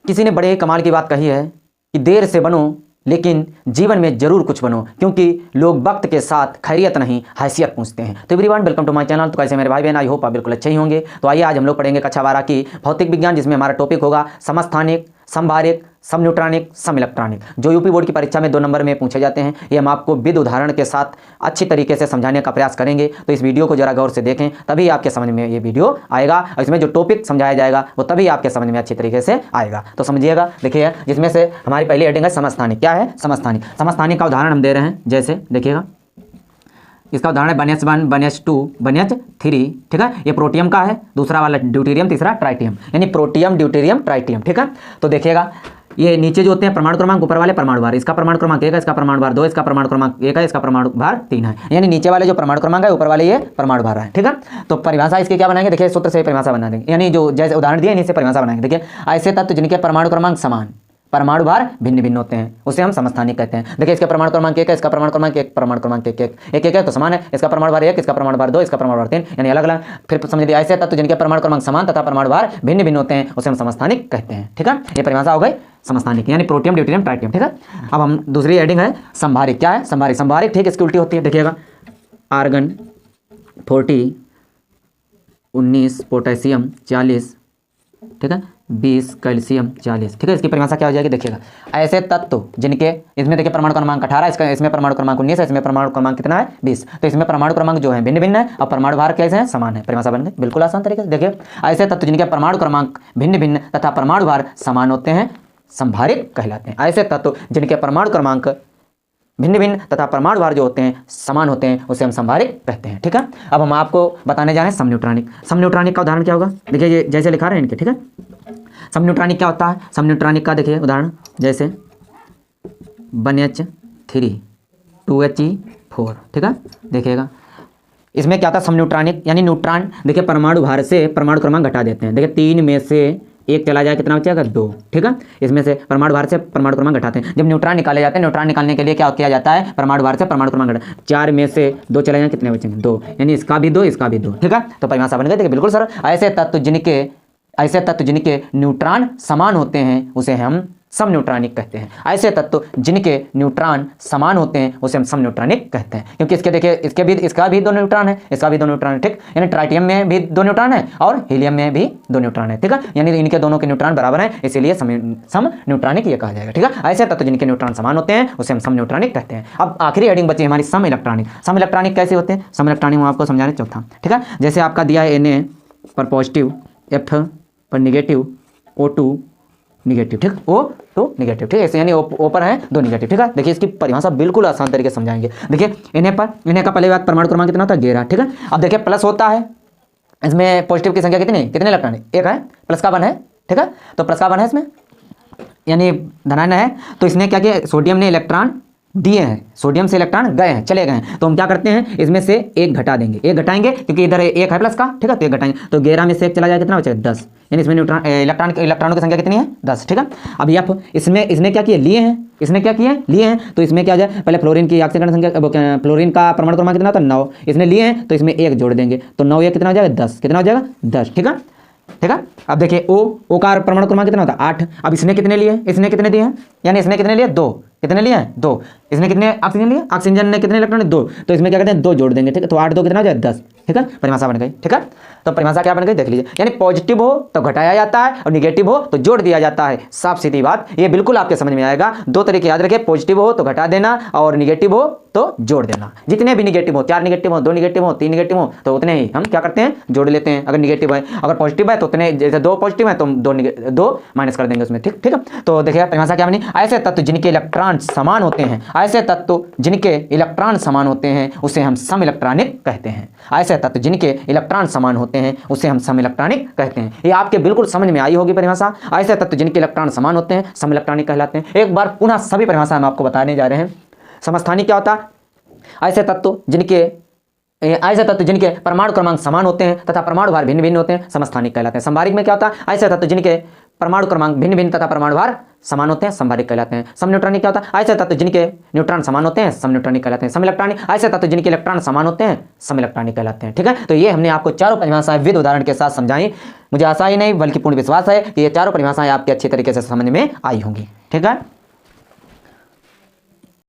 किसी ने बड़े कमाल की बात कही है कि देर से बनो लेकिन जीवन में जरूर कुछ बनो, क्योंकि लोग वक्त के साथ खैरियत नहीं हैसियत पूछते हैं। तो everyone welcome to my channel. तो कैसे मेरे भाई बहन, आई होप आप बिल्कुल अच्छे ही होंगे। तो आइए आज हम लोग पढ़ेंगे कक्षा 12 की भौतिक विज्ञान, जिसमें हमारा टॉपिक होगा समस्थानिक, समभारिक, समन्यूट्रॉनिक, सम इलेक्ट्रॉनिक, जो यूपी बोर्ड की परीक्षा में 2 नंबर में पूछे जाते हैं। ये हम आपको विद उदाहरण के साथ अच्छी तरीके से समझाने का प्रयास करेंगे। तो इस वीडियो को जरा गौर से देखें, तभी आपके समझ में ये वीडियो आएगा और इसमें जो टॉपिक समझाया जाएगा वो तभी आपके समझ में अच्छी तरीके से आएगा। तो समझिएगा। देखिए, जिसमें से हमारी पहली हेडिंग है समस्थानिक। क्या है समस्थानिक? समस्थानिक का उदाहरण हम दे रहे हैं, जैसे देखिएगा, इसका उदाहरण है BnH1, BnH2, BnH3। ठीक है, ये प्रोटियम का है, दूसरा वाला ड्यूटेरियम, तीसरा ट्राइटियम, यानी प्रोटियम, ड्यूटेरियम, ट्राइटियम। ठीक है, तो देखिएगा, ये नीचे जो होते हैं परमाणु क्रमांक, ऊपर वाले परमाणु भार। इसका परमाणु क्रमांक 1 है, इसका परमाणु भार 2, इसका परमाणु क्रमांक 1 है, इसका परमाणु भार 3 है। यानी नीचे वाले जो परमाणु क्रमांक है, ऊपर वाले ये परमाणु भार है। ठीक है, तो परिभाषा इसकी क्या बनाएंगे? देखिए, सूत्र से परिभाषा बना देंगे, यानी जो जैसे उदाहरण दिए इन्हीं से परिभाषा बनाएंगे। देखिए, ऐसे तत्व जिनके परमाणु क्रमांक समान, परमाणु भार भिन्न भिन्न होते हैं, उसे हम समस्थानिक कहते हैं। देखिए, इसका परमाणु क्रमांक 1 है, इसका परमाणु क्रमांक 1, परमाणु क्रमांक 1 है तो समान है। इसका परमाणु भार 1, इसका परमाणु भार 2, इसका परमाणु भार 3, यानी अलग अलग। फिर समझ लीजिए, ऐसे तत्व जिनके परमाणु क्रमांक समान तथा परमाणु भार भिन्न भिन्न होते हैं, उसे हम समस्थानिक कहते हैं। ठीक है, ये परिभाषा हो गई समस्थानिक, यानी प्रोटियम, ड्यूटेरियम, ट्राइटियम। ठीक है, अब हम दूसरी हेडिंग है संभारिक। क्या है संभारिक? संभारिक ठीक इसकी उल्टी होती है। देखिएगा, आर्गन 40, 19 पोटेशियम 40, ठीक है, 20 कैल्शियम 40। ठीक है, इसकी परिभाषा क्या हो जाएगी? देखिएगा, ऐसे तत्व जिनके, इसमें देखिए परमाणु क्रमांक 18, इसमें परमाणु क्रमांक 19 है, इसमें परमाणु क्रमांक कितना है? 20। तो इसमें परमाणु क्रमांक जो है भिन्न भिन्न है और परमाणु भार कैसे हैं? समान है। परिभाषा बन गई बिल्कुल आसान तरीके से। देखिए, ऐसे तत्व जिनके परमाणु क्रमांक भिन्न भिन्न तथा परमाणु भार समान होते हैं संभारिक कहलाते हैं। ऐसे तत्व जिनके परमाणु क्रमांक भिन्न भिन्न तथा परमाणु भार जो होते हैं समान होते हैं, उसे हम संभारिक कहते हैं। ठीक है, अब हम आपको बताने जा रहे हैं समन्यूट्रॉनिक। समन्यूट्रॉनिक का उदाहरण क्या होगा? देखिए, ये जैसे लिखा रहे हैं इनके। ठीक है, समन्यूट्रॉनिक क्या होता है? समन्यूट्रॉनिक का देखिए उदाहरण, जैसे BnH3 2He4। ठीक है, देखिएगा, इसमें क्या होता है समन्यूट्रॉनिक, यानी न्यूट्रॉन देखिए परमाणु भार से परमाणु क्रमांक घटा देते हैं। देखिए, 3 में से 1 चला जाए, कितना बचेगा? 2। ठीक है, इसमें से परमाणु भार से परमाणु क्रमांक घटाते हैं। जब न्यूट्रॉन निकाले जाते हैं, न्यूट्रॉन निकालने के लिए क्या किया जाता है? परमाणु भार से परमाणु क्रमांक घटा, 4 में से 2 चले जाए, कितने बचेंगे? 2, यानी इसका भी 2, इसका भी 2। ठीक है, तो परिभाषा बन गई। देखिए, बिल्कुल सर, ऐसे तत्व जिनके न्यूट्रॉन समान होते हैं उसे हम समन्यूट्रॉनिक कहते हैं। ऐसे तत्व जिनके न्यूट्रॉन समान होते हैं उसे हम समन्यूट्रॉनिक कहते हैं, क्योंकि इसके देखिए, इसका भी 2 न्यूट्रॉन है, इसका भी 2 न्यूट्रॉन है। ठीक, यानी ट्राइटियम में भी 2 न्यूट्रॉन है और हीलियम में भी 2 न्यूट्रॉन है। ठीक है, यानी इनके दोनों के न्यूट्रॉन बराबर हैं, इसीलिए समन्यूट्रॉनिक ये कहा जाएगा। ठीक है, ऐसे तत्व जिनके न्यूट्रॉन समान होते हैं उसे हम समन्यूट्रॉनिक कहते हैं। अब आखिरी हेडिंग बची हमारी सम इलेक्ट्रॉनिक। सम इलेक्ट्रॉनिक कैसे होते हैं? सम इलेक्ट्रॉनिक हम आपको समझाने चौथा। ठीक है, जैसे आपका दिया है Na पर पॉजिटिव, F पर निगेटिव, O2 निगेटिव। ठीक, O2 निगेटिव। ठीक है, ऐसे यानी O पर है 2 निगेटिव। ठीक है, देखिए, इसकी परिभाषा बिल्कुल आसान तरीके से समझाएंगे। देखिए, Na का पहले बात परमाणु क्रमांक कितना होता है? 11। ठीक है, अब देखिए, प्लस होता है, इसमें पॉजिटिव की संख्या कितने इलेक्ट्रॉन? 1 है, प्लस का 1 है। ठीक है, तो प्लस का 1 है इसमें, यानी धनात्मक है। तो इसने क्या किया? सोडियम ने इलेक्ट्रॉन दिए हैं, सोडियम से इलेक्ट्रॉन गए हैं, चले गए हैं, तो हम क्या करते हैं? इसमें से 1 घटा देंगे, 1 घटाएंगे, क्योंकि इधर 1 है प्लस का। ठीक है, तो 1 घटाएंगे, तो 11 में से 1 चला जाएगा, कितना बचेगा? 10। यानी इसमें इलेक्ट्रॉनों की संख्या कितनी है? 10। ठीक है, अब F इसने क्या किया? लिए हैं, इसने क्या किया? लिए हैं, तो इसमें क्या जाए? पहले फ्लोरीन की ऑक्सीकरण संख्या, फ्लोरीन का परमाणु क्रमांक कितना होता है? 9। इसने लिए हैं तो इसमें 1 जोड़ देंगे, तो 9 1 कितना हो जाएगा? 10। कितना हो जाएगा? 10। ठीक है, ठीक है, अब देखिए, O का परमाणु क्रमांक कितना होता है? 8। अब इसने कितने लिए? इसने कितने दिए हैं? यानी इसने कितने लिए? 2। कितने लिए हैं? 2। इसने कितने ऑक्सीजन लिए? ऑक्सीजन ने कितने इलेक्ट्रॉन? 2। तो इसमें क्या कहते हैं? 2 जोड़ देंगे। ठीक है, तो 8 2 कितना हो जाए? 10। ठीक है, परिभाषा बन गई। ठीक है, तो परिभाषा क्या बन गई देख लीजिए, यानी पॉजिटिव हो तो घटाया जाता है और निगेटिव हो तो जोड़ दिया जाता है। साफ सीधी बात, ये बिल्कुल आपके समझ में आएगा। 2 तरीके याद रखिए, पॉजिटिव हो तो घटा देना और निगेटिव हो तो जोड़ देना। जितने भी निगेटिव हो, 4 निगेटिव हो, 2 निगेटिव हो, 3 निगेटिव हो, तो उतने ही हम क्या करते हैं? जोड़ लेते हैं। अगर निगेटिव है, अगर पॉजिटिव है तो उतने, जैसे 2 पॉजिटिव है तो 2 माइनस कर देंगे उसमें। ठीक है, तो देखिए परिभाषा क्या बनी? ऐसे तत्व जिनके इलेक्ट्रॉन समान होते हैं, ऐसे तत्व जिनके इलेक्ट्रॉन समान होते हैं उसे हम सम इलेक्ट्रॉनिक कहते हैं। ऐसे तत्व जिनके इलेक्ट्रॉन समान होते हैं उसे हम सम इलेक्ट्रॉनिक कहते हैं। ये आपके बिल्कुल समझ में आई होगी परिभाषा। ऐसे तत्व जिनके इलेक्ट्रॉन समान होते हैं सम इलेक्ट्रॉनिक कहलाते हैं। एक बार पुनः सभी परिभाषा हम आपको बताने जा रहे हैं। समस्थानिक क्या होता है? ऐसे तत्व जिनके परमाणु क्रमांक समान होते हैं तथा परमाणु भार भिन्न भिन्न होते हैं समस्थानिक कहलाते हैं। संभारिक में क्या होता है? ऐसे तत्व जिनके परमाणु क्रमांक भिन्न भिन्न तथा परमाणु भार समान होते हैं समभारिक कहलाते हैं। समन्यूट्रॉनिक क्या होता है? ऐसे तत्व जिनके न्यूट्रॉन समान होते हैं समन्यूट्रॉनिक कहलाते हैं। समिलेक्ट्रॉनिक ऐसे तत्व जिनके इलेक्ट्रॉन समान होते हैं समिलेक्ट्रॉनिक कहलाते हैं। ठीक है, तो ये हमने आपको चारों परिभाषाएं विद उदाहरण के साथ समझाई। मुझे आशा ही नहीं बल्कि पूर्ण विश्वास है कि ये चारों परिभाषाएं आपके अच्छी तरीके से समझ में आई होंगी। ठीक है।